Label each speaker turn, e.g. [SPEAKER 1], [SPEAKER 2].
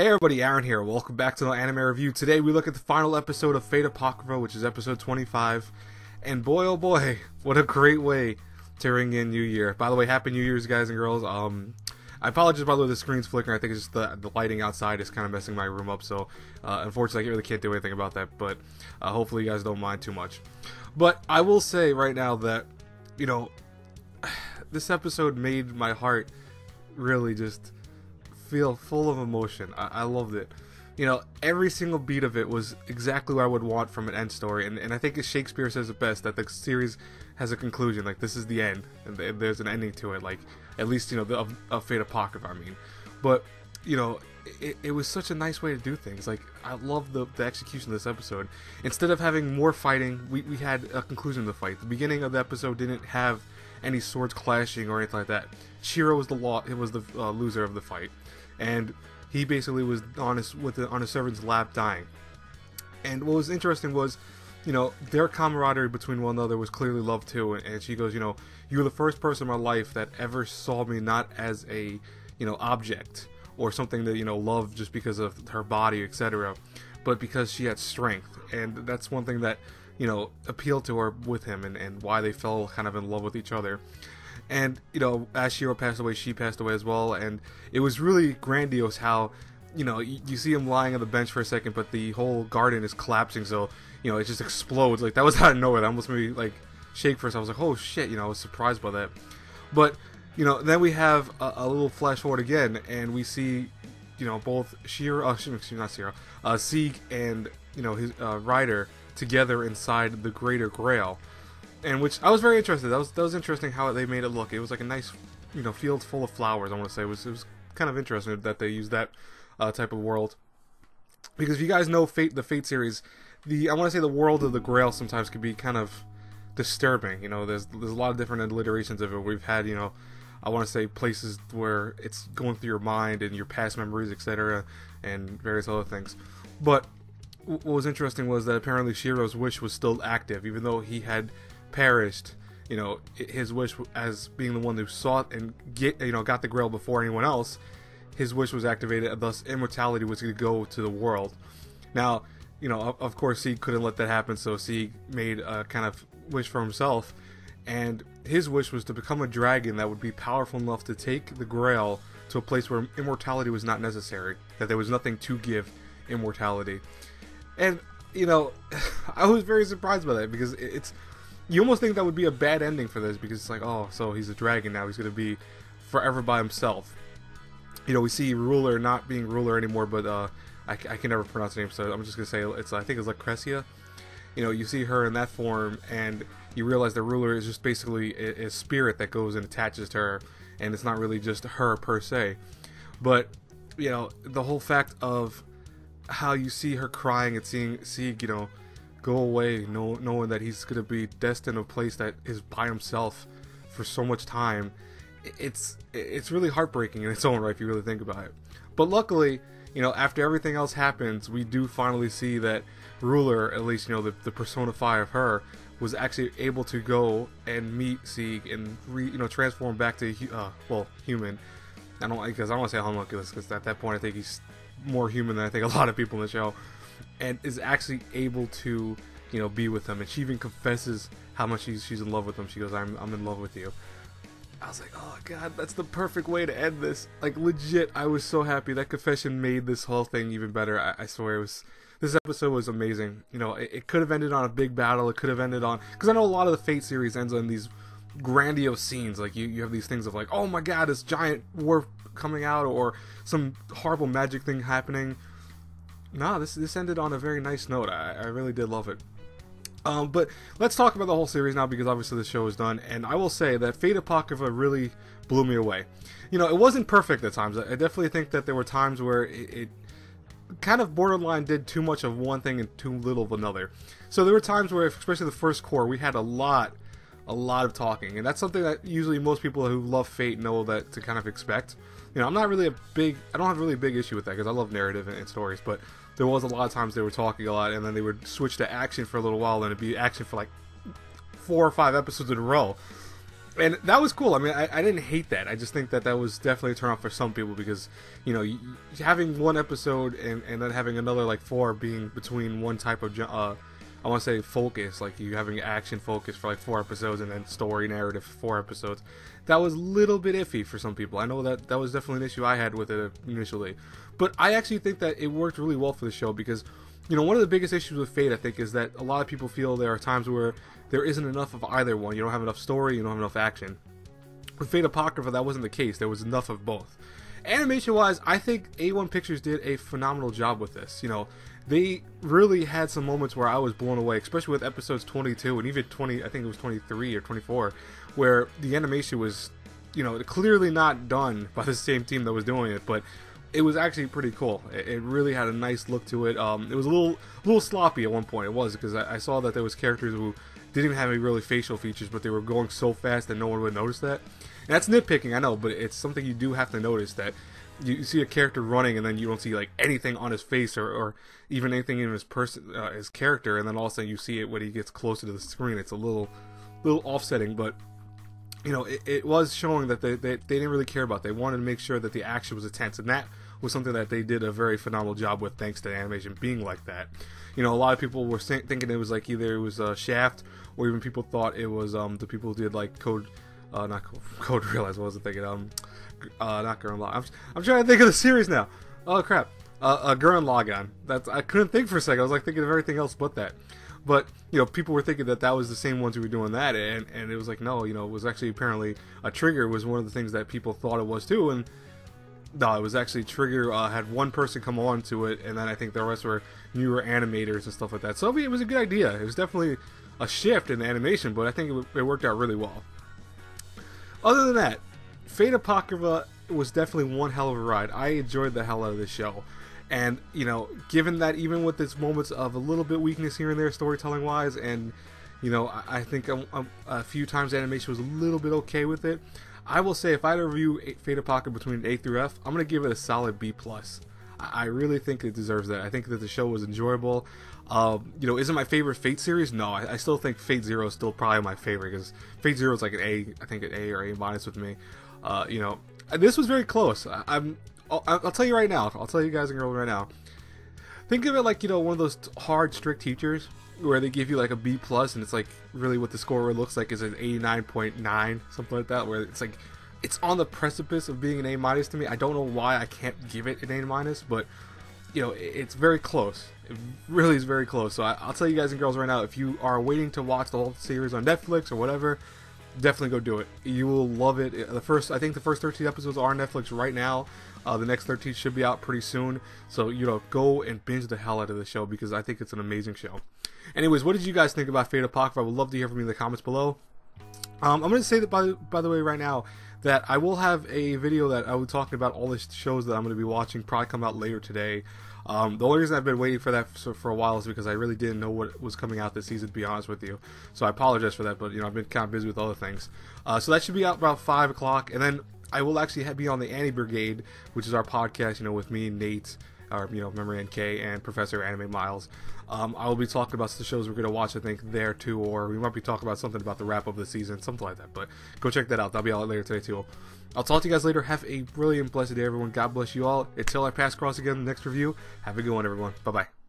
[SPEAKER 1] Hey everybody, Aaron here. Welcome back to the anime review. Today we look at the final episode of Fate Apocrypha, which is episode 25. And boy oh boy, what a great way to ring in New Year. By the way, Happy New Year's, guys and girls. I apologize by the way the screen's flickering. I think it's just the lighting outside is kind of messing my room up, so unfortunately I really can't do anything about that, but hopefully you guys don't mind too much. But I will say right now that, you know, this episode made my heart really just feel full of emotion. I loved it. You know, every single beat of it was exactly what I would want from an end story, and I think Shakespeare says it best, that the series has a conclusion, like this is the end, and there's an ending to it, like at least, you know, of Fate Apocrypha, I mean. But, you know, it was such a nice way to do things. Like, I love the execution of this episode. Instead of having more fighting, we had a conclusion to the fight. The beginning of the episode didn't have any swords clashing or anything like that. Shiro was the loser of the fight, and he basically was on his servant's lap dying. And what was interesting was, you know, their camaraderie between one another was clearly love too. And she goes, you know, you were the first person in my life that ever saw me not as a, you know, object or something that, you know, loved just because of her body, etc., but because she had strength. And that's one thing that, you know, appealed to her with him, and why they fell kind of in love with each other. And, you know, as Shiro passed away, she passed away as well, and it was really grandiose how, you know, you see him lying on the bench for a second, but the whole garden is collapsing, so, you know, it just explodes. Like, that was out of nowhere. That almost made me, like, shake first. I was like, oh shit, you know, I was surprised by that. But, you know, then we have a little flash forward again, and we see, you know, both Shiro, not Shiro, Sieg and, you know, his Ryder together inside the Greater Grail. And which I was very interested. That was interesting how they made it look. It was like a nice, you know, field full of flowers. I want to say it was kind of interesting that they used that type of world. Because if you guys know the Fate series, I want to say the world of the Grail sometimes can be kind of disturbing. You know, there's a lot of different alliterations of it. We've had, you know, I want to say places where it's going through your mind and your past memories, etc., and various other things. But what was interesting was that apparently Shiro's wish was still active, even though he had perished. You know, his wish as being the one who sought and got the Grail before anyone else, his wish was activated, and thus immortality was going to go to the world. Now, you know, of course he couldn't let that happen, so he made a kind of wish for himself, and his wish was to become a dragon that would be powerful enough to take the Grail to a place where immortality was not necessary, that there was nothing to give immortality. And, you know, I was very surprised by that, because you almost think that would be a bad ending for this, because it's like, oh, so he's a dragon now, he's going to be forever by himself. You know, we see Ruler not being Ruler anymore, but I can never pronounce the name, so I'm just going to say I think it's Lucretia. You know, you see her in that form, and you realize the Ruler is just basically a spirit that goes and attaches to her, and it's not really just her per se. But, you know, the whole fact of how you see her crying and seeing Sieg, you know, go away, knowing that he's going to be destined to a place that is by himself for so much time, it's really heartbreaking in its own right if you really think about it. But luckily, you know, after everything else happens, we do finally see that Ruler, at least, you know, the personify of her, was actually able to go and meet Sieg and transform back to human. I don't want to say homunculus, because at that point I think he's more human than I think a lot of people in the show, and is actually able to, you know, be with him. And she even confesses how much she's in love with him. She goes, I'm in love with you. I was like, oh god, that's the perfect way to end this. Like, legit, I was so happy. That confession made this whole thing even better. I swear, this episode was amazing. You know, it could have ended on a big battle. It could have ended on, because I know a lot of the Fate series ends on these grandiose scenes. Like, you have these things of like, oh my god, this giant war coming out, or some horrible magic thing happening. No, this ended on a very nice note. I really did love it. But let's talk about the whole series now, because obviously the show is done, and I will say that Fate Apocrypha really blew me away. You know, it wasn't perfect at times. I definitely think that there were times where it kind of borderline did too much of one thing and too little of another. So there were times where, especially the first core, we had a lot of talking, and that's something that usually most people who love Fate know that to kind of expect. You know, I don't have really a big issue with that, because I love narrative and stories, but there was a lot of times they were talking a lot, and then they would switch to action for a little while, and it'd be action for like 4 or 5 episodes in a row. And that was cool. I mean, I didn't hate that. I just think that that was definitely a turn off for some people because, you know, having one episode and then having another like 4 being between one type of I want to say focus, like you having action focus for like 4 episodes and then story narrative 4 episodes. That was a little bit iffy for some people. I know that that was definitely an issue I had with it initially, but I actually think that it worked really well for the show because, you know, one of the biggest issues with Fate, I think, is that a lot of people feel there are times where there isn't enough of either one. You don't have enough story, you don't have enough action. With Fate Apocrypha, that wasn't the case. There was enough of both. Animation-wise, I think A1 Pictures did a phenomenal job with this. You know, they really had some moments where I was blown away, especially with episodes 22 and even 20, I think it was 23 or 24, where the animation was, you know, clearly not done by the same team that was doing it, but it was actually pretty cool. It really had a nice look to it. It was a little sloppy at one point. It was because I saw that there was characters who didn't even have any really facial features, but they were going so fast that no one would notice that. And that's nitpicking, I know, but it's something you do have to notice, that you see a character running and then you don't see like anything on his face or even anything in his character, and then all of a sudden you see it when he gets closer to the screen. It's a little offsetting, but you know, it was showing that they didn't really care about it. They wanted to make sure that the action was intense, and that was something that they did a very phenomenal job with, thanks to the animation being like that. You know, a lot of people were thinking it was like either it was Shaft, or even people thought it was the people who did like not Code Realize, what was I thinking? Not Gurren Lagann. I'm trying to think of the series now. Oh crap. Gurren Lagann. I couldn't think for a second. I was like thinking of everything else but that. But, you know, people were thinking that that was the same ones who were doing that, and it was like, no, you know, it was actually apparently a Trigger was one of the things that people thought it was too, and no, it was actually Trigger had one person come on to it, and then I think the rest were newer animators and stuff like that. So I mean, it was a good idea. It was definitely a shift in the animation, but I think it worked out really well. Other than that, Fate Apocrypha was definitely one hell of a ride. I enjoyed the hell out of this show. And, you know, given that even with its moments of a little bit weakness here and there storytelling wise, and, you know, I think a few times animation was a little bit okay with it, I will say if I had to review Fate Apocrypha between A through F, I'm going to give it a solid B+. I really think it deserves that. I think that the show was enjoyable. You know, is it my favorite Fate series? No, I still think Fate Zero is still probably my favorite, because Fate Zero is like an A, I think an A or A- with me. You know, this was very close. I'll tell you right now. I'll tell you guys and girls right now. Think of it like, you know, one of those hard, strict teachers where they give you like a B+, and it's like really what the score looks like is an 89.9, something like that, where it's like it's on the precipice of being an A- to me. I don't know why I can't give it an A-, but you know, it's very close. It really is very close. So I'll tell you guys and girls right now, if you are waiting to watch the whole series on Netflix or whatever, definitely go do it. You will love it. I think the first 13 episodes are on Netflix right now. The next 13 should be out pretty soon. So, you know, go and binge the hell out of the show, because I think it's an amazing show. Anyways, what did you guys think about Fate Apocrypha? I would love to hear from you in the comments below. I'm going to say that by the way right now, that I will have a video that I will be talking about all the shows that I'm going to be watching, probably come out later today. The only reason I've been waiting for that for a while is because I really didn't know what was coming out this season, to be honest with you. So I apologize for that, but you know, I've been kind of busy with other things. So that should be out about 5 o'clock, and then I will actually be on the Annie Brigade, which is our podcast, you know, with me, Nate, or, you know, Memory NK, and Professor Anime Miles. I will be talking about the shows we're going to watch, I think, there too, or we might be talking about something about the wrap up of the season, something like that. But go check that out. That'll be out later today too. I'll talk to you guys later. Have a brilliant, blessed day, everyone. God bless you all. Until I pass across again in the next review, have a good one, everyone. Bye-bye.